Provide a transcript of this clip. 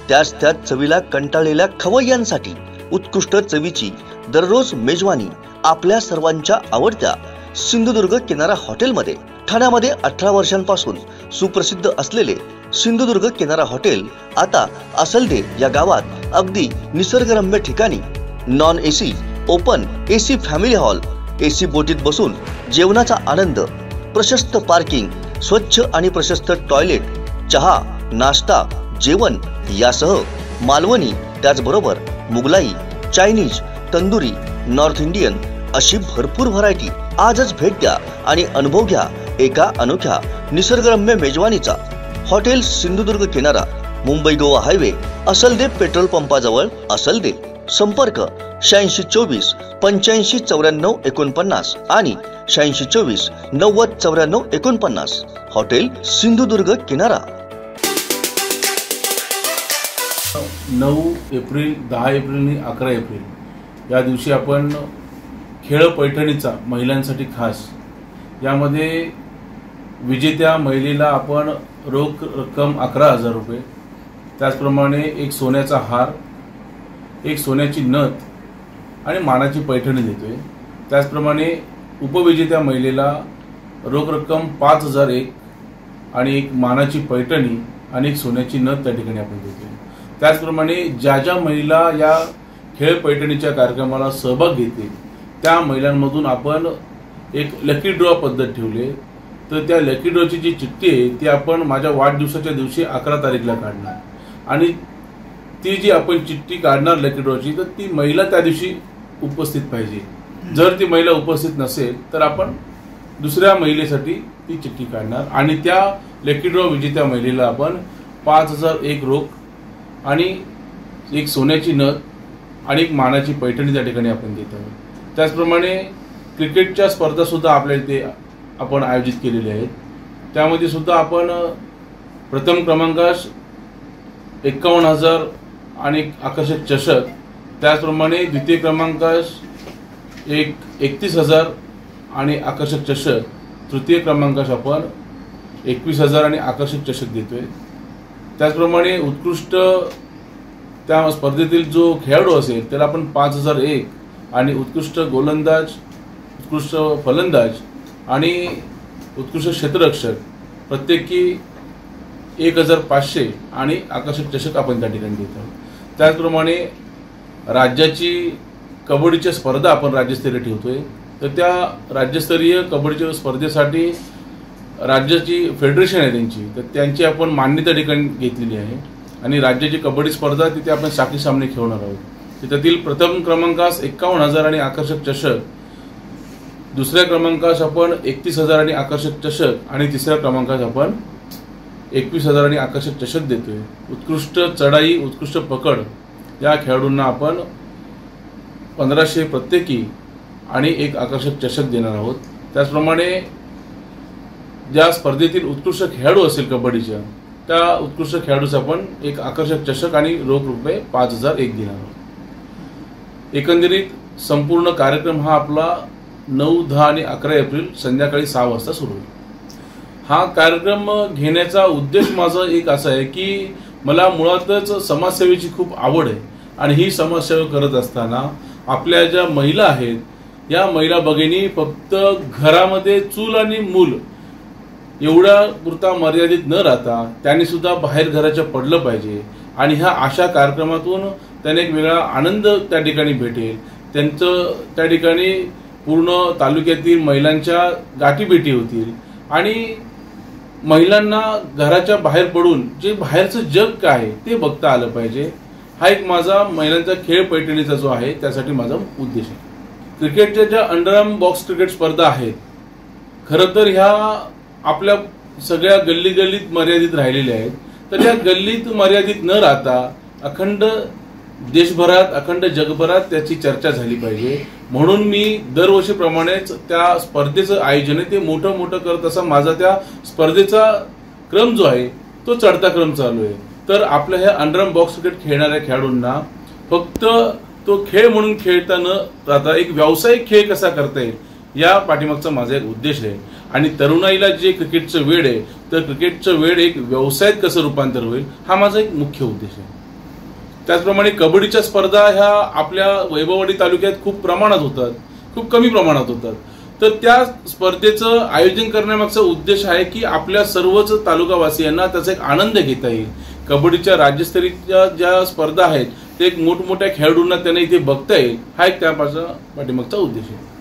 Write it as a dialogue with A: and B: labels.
A: त्या चवीला कंटाळलेल्या खवय्यांसाठी उत्कृष्ट चवीची दररोज मेजवानी आपल्या सर्वांच्या आवडत्या सिंधुदुर्ग किनारा हॉटेलमध्ये। ठाण्यामध्ये 18 वर्षांपासून सुप्रसिद्ध असलेले सिंधुदुर्ग किनारा हॉटेल आता असलदे या गावात अगदी निसर्गरम्य ठिकाणी non AC, open AC family hall, AC बोटीत बसून जेवणाचा आनंद, प्रशस्त पार्किंग, स्वच्छ आणि प्रशस्त टॉयलेट, चहा, नाश्ता, जेवण यासह मालवणी त्याचबरोबर Mughlai, Chinese, tandoori, north Indian अशी भरपूर व्हरायटी। आजच भेट द्या आणि अनुभव घ्या एका अनोख्या निसर्गरम्य मेजवानीचा। हॉटेल सिंधुदुर्ग किनारा, मुंबई गोवा हायवे, असलदे पेट्रोल पंपाजवळ, असलदे। संपर्क 8624 85 94 49 आणि 8624 90 94 49। हॉटेल सिंधुदुर्ग किनारा।
B: 9 एप्रिल, 10 एप्रिल आणि 11 एप्रिल या दिवशी आपण खेळ पैठणीचा महिलांसाठी खास यामध्ये विजेत्या महिलेला आपण रोख रक्कम 11,000 रुपये, त्याचप्रमाणे एक सोन्याचा हार, एक सोन्याची नथ आणि मानाची पैठणी देतोय। त्याचप्रमाणे उपविजेत्या महिलेला रोख रक्कम 5,001 आणि एक मानाची पैठणी आणि एक सोन्याची नथ त्या ठिकाणी आपण देतोय। त्याचप्रमाणे ज्या महिला या खेळ पैठणीच्या कार्यक्रमाला सहभाग घेतील त्या महिलांमधून आपण एक लकी ड्रॉ पद्धत ठेवली। तर त्या लकी ड्रॉची जी चिठ्ठी आहे ती आपण माझ्या वाढदिवसाच्या दिवशी 11 तारीखला काढणार आणि ती जी आपण चिठ्ठी काढणार लकी ड्रॉची, तर ती महिला त्या दिवशी उपस्थित पाहिजे। जर ती महिला उपस्थित नसेल तर आपण दुसऱ्या महिलेसाठी ती चिठ्ठी काढणार आणि त्या लकी ड्रॉ विजेत्या महिलेला आपण 5,001 रोख आणि एक सोन्याची नथ आणि एक मानाची पैठणी त्या ठिकाणी आपण देत आहोत। त्याचप्रमाणे क्रिकेटच्या स्पर्धा सुद्धा आपल्या इथे आपण आयोजित केलेल्या आहेत। त्यामध्ये सुद्धा आपण प्रथम क्रमांकास 51,000 आणि एक आकर्षक चषक, त्याचप्रमाणे द्वितीय क्रमांकास 31,000 आणि आकर्षक चषक, तृतीय क्रमांकास आपण 21,000 आणि आकर्षक चषक देतोय। त्याचप्रमाणे उत्कृष्ट त्या स्पर्धेतील जो खेळाडू असेल त्याला आपण 5,001 आणि उत्कृष्ट गोलंदाज, उत्कृष्ट फलंदाज आणि उत्कृष्ट क्षेत्ररक्षक प्रत्येकी 1,500 आणि आकर्षक चषक आपण त्या ठिकाणी देत आहोत। त्याचप्रमाणे राज्याची कबड्डीच्या स्पर्धा आपण राज्यस्तरीय ठेवतोय। तर त्या राज्यस्तरीय कबड्डीच्या स्पर्धेसाठी राज्याची फेडरेशन आहे तर त्यांची आपण मान्यता ठिकाणी घेतलेली आहे आणि राज्याची कबड्डी स्पर्धा तिथे आपण साखळी सामने खेळणार आहोत। त्यातील प्रथम क्रमांकास 51,000 आणि आकर्षक चषक, दुसऱ्या क्रमांकास आपण 31,000 आणि आकर्षक चषक आणि तिसऱ्या क्रमांकास आपण 21,000 आणि आकर्षक चषक देतोय। उत्कृष्ट चढाई, उत्कृष्ट पकड या खेळाडूंना आपण 1,500 प्रत्येकी आणि एक आकर्षक चषक देणार आहोत। त्याचप्रमाणे ज्या स्पर्धेतील उत्कृष्ट खेळाडू असेल कबड्डीच्या त्या उत्कृष्ट खेळाडूस आपण एक आकर्षक चषक आणि रोख रुपये 5,001 देणार आहोत। एकंदरीत संपूर्ण कार्यक्रम हा आपला 9, 10 आणि 11 एप्रिल संध्याकाळी 6 वाजता सुरू होईल। हा कार्यक्रम घेण्याचा उद्देश माझा एक असा आहे की मला मुळातच समाजसेवेची खूप आवड आहे आणि ही समाजसेवा करत असताना आपल्या ज्या महिला आहेत या महिला भगिनी फक्त घरामध्ये चूल आणि मूल एवढ्या पुरता मर्यादित न राहता त्यांनी सुद्धा बाहेर घराच्या पडलं पाहिजे आणि ह्या अशा कार्यक्रमातून त्यांना एक वेगळा आनंद त्या ठिकाणी भेटेल। त्यांचं त्या ठिकाणी पूर्ण तालुक्यातील महिलांच्या गाठीभेटी होतील आणि महिलांना घराच्या बाहेर पडून जे बाहेरचं जग काय आहे ते बघता आलं पाहिजे। हा एक माझा महिलांचा खेळ पैठणीचा जो आहे त्यासाठी माझा उद्देश आहे। क्रिकेटच्या ज्या अंडरआर्म बॉक्स क्रिकेट स्पर्धा आहेत खरं तर ह्या आपल्या सगळ्या गल्ली गल्लीत मर्यादित राहिलेल्या आहेत। तर या गल्लीत मर्यादित न राहता अखंड देशभरात, अखंड जगभरात त्याची चर्चा झाली पाहिजे म्हणून मी दरवर्षीप्रमाणेच त्या स्पर्धेचं आयोजन आहे ते मोठं करत असा माझा त्या स्पर्धेचा क्रम जो आहे तो चढता क्रम चालू आहे। तर आपल्या ह्या अंडरआर्म बॉक्स क्रिकेट खेळणाऱ्या खेळाडूंना फक्त तो खेळ म्हणून खेळता न राहता एक व्यावसायिक खेळ कसा करता येईल या पाठीमागचा माझा एक उद्देश आहे आणि तरुणाईला जे क्रिकेटचं वेड आहे तर क्रिकेटचं वेड एक व्यवसायात कसं रूपांतर होईल हा माझा एक मुख्य उद्देश आहे। त्याचप्रमाणे कबड्डीच्या स्पर्धा ह्या आपल्या वैभववाडी तालुक्यात खूप प्रमाणात होतात, खूप कमी प्रमाणात होतात. तर त्या स्पर्धेचं आयोजन करण्यामागचा उद्देश आहे की आपल्या सर्वच तालुकावासियांना त्याचा एक आनंद घेता येईल. कबड्डीच्या राज्यस्तरीय ज्या स्पर्धा आहेत ते एक मोठमोठ्या खेळाडूंना त्यांना इथे बघता येईल, हा एक त्या पाठीमागचा उद्देश आहे.